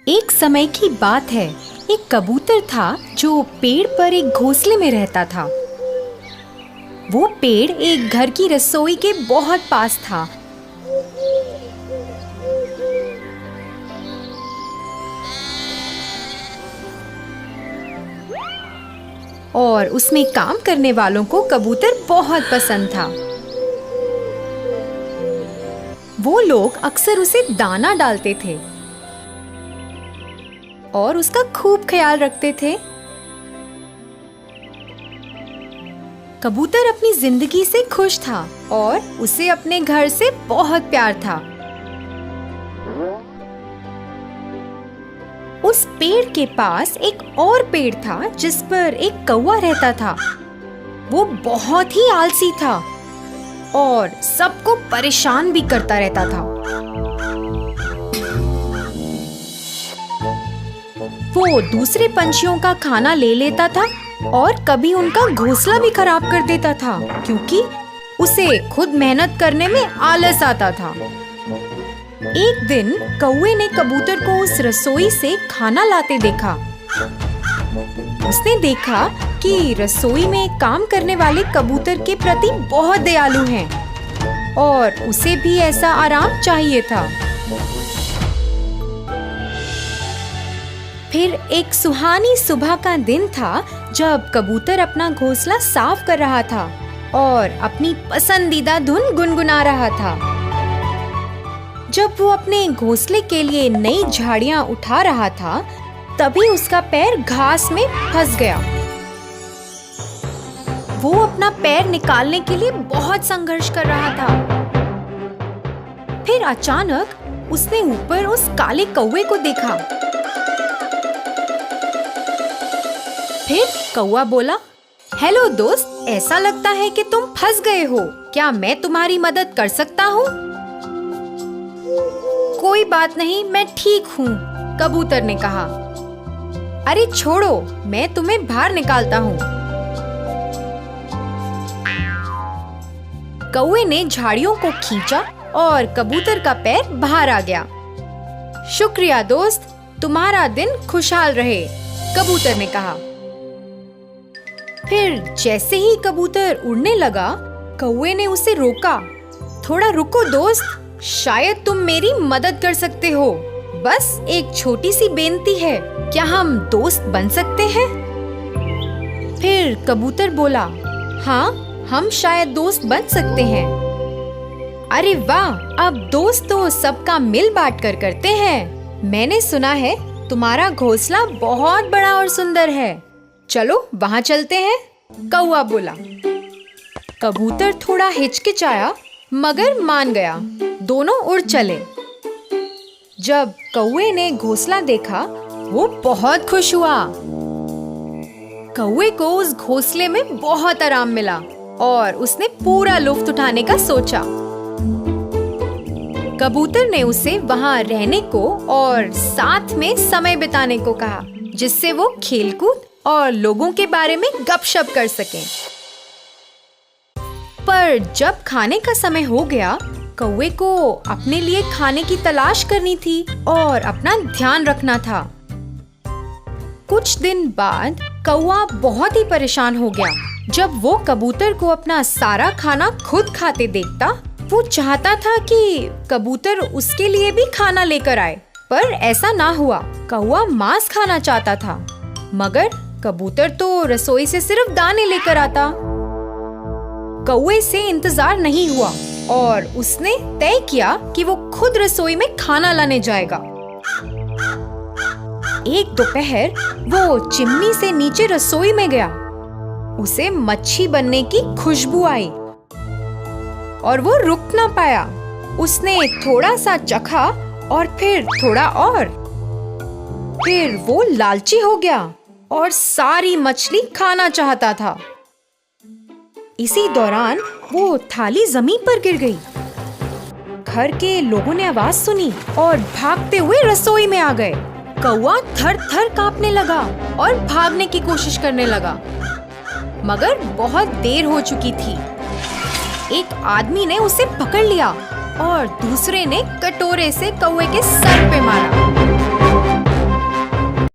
एक समय की बात है, एक कबूतर था जो पेड़ पर एक घोंसले में रहता था। वो पेड़ एक घर की रसोई के बहुत पास था। और उसमें काम करने वालों को कबूतर बहुत पसंद था। वो लोग अक्सर उसे दाना डालते थे और उसका खूब ख्याल रखते थे। कबूतर अपनी जिंदगी से खुश था और उसे अपने घर से बहुत प्यार था। उस पेड़ के पास एक और पेड़ था जिस पर एक कौवा रहता था। वो बहुत ही आलसी था और सबको परेशान भी करता रहता था। वो दूसरे पंछियों का खाना ले लेता था और कभी उनका घोंसला भी खराब कर देता था, क्योंकि उसे खुद मेहनत करने में आलस आता था। एक दिन कौवे ने कबूतर को उस रसोई से खाना लाते देखा। उसने देखा कि रसोई में काम करने वाले कबूतर के प्रति बहुत दयालु हैं और उसे भी ऐसा आराम चाहिए था। फिर एक सुहानी सुबह का दिन था जब कबूतर अपना घोंसला साफ कर रहा था और अपनी पसंदीदा धुन गुनगुना रहा था। जब वो अपने घोंसले के लिए नई झाड़ियां उठा रहा था, तभी उसका पैर घास में फंस गया। वो अपना पैर निकालने के लिए बहुत संघर्ष कर रहा था। फिर अचानक उसने ऊपर उस काले कौवे को देखा। फिर कौवा बोला, हेलो दोस्त, ऐसा लगता है कि तुम फंस गए हो। क्या मैं तुम्हारी मदद कर सकता हूँ? कोई बात नहीं, मैं ठीक हूँ, कबूतर ने कहा। अरे छोड़ो, मैं तुम्हें बाहर निकालता हूँ। कौवे ने झाड़ियों को खींचा और कबूतर का पैर बाहर आ गया। शुक्रिया दोस्त, तुम्हारा दिन खुशहाल रहे, कबूतर ने कहा। फिर जैसे ही कबूतर उड़ने लगा, कौवे ने उसे रोका। थोड़ा रुको दोस्त, शायद तुम मेरी मदद कर सकते हो। बस एक छोटी सी बेनती है, क्या हम दोस्त बन सकते हैं? फिर कबूतर बोला, हाँ, हम शायद दोस्त बन सकते हैं। अरे वाह, अब दोस्त तो सबका मिल बांट कर करते हैं। मैंने सुना है तुम्हारा घोंसला बहुत बड़ा और सुंदर है। चलो वहाँ चलते हैं, कौवा बोला। कबूतर थोड़ा हिचकिचाया मगर मान गया। दोनों उड़ चले। जब कौवे ने घोंसला देखा, वो बहुत खुश हुआ। कौवे को उस घोंसले में बहुत आराम मिला और उसने पूरा लुत्फ उठाने का सोचा। कबूतर ने उसे वहाँ रहने को और साथ में समय बिताने को कहा, जिससे वो खेलकूद और लोगों के बारे में गपशप कर सकें। पर जब खाने का समय हो गया, कौवे को अपने लिए खाने की तलाश करनी थी और अपना ध्यान रखना था। कुछ दिन बाद कौवा बहुत ही परेशान हो गया। जब वो कबूतर को अपना सारा खाना खुद खाते देखता, वो चाहता था कि कबूतर उसके लिए भी खाना लेकर आए, पर ऐसा ना हुआ। कौवा मांस खाना चाहता था, मगर कबूतर तो रसोई से सिर्फ दाने लेकर आता। कौवे से इंतजार नहीं हुआ और उसने तय किया कि वो खुद रसोई में खाना लाने जाएगा। एक दोपहर वो चिमनी से नीचे रसोई में गया। उसे मच्छी बनने की खुशबू आई और वो रुक ना पाया। उसने थोड़ा सा चखा और फिर थोड़ा और। फिर वो लालची हो गया और सारी मछली खाना चाहता था। इसी दौरान वो थाली जमीन पर गिर गई। घर के लोगों ने आवाज सुनी और भागते हुए रसोई में आ गए। कौवा थर थर कांपने लगा और भागने की कोशिश करने लगा, मगर बहुत देर हो चुकी थी। एक आदमी ने उसे पकड़ लिया और दूसरे ने कटोरे से कौवे के सर पे मारा।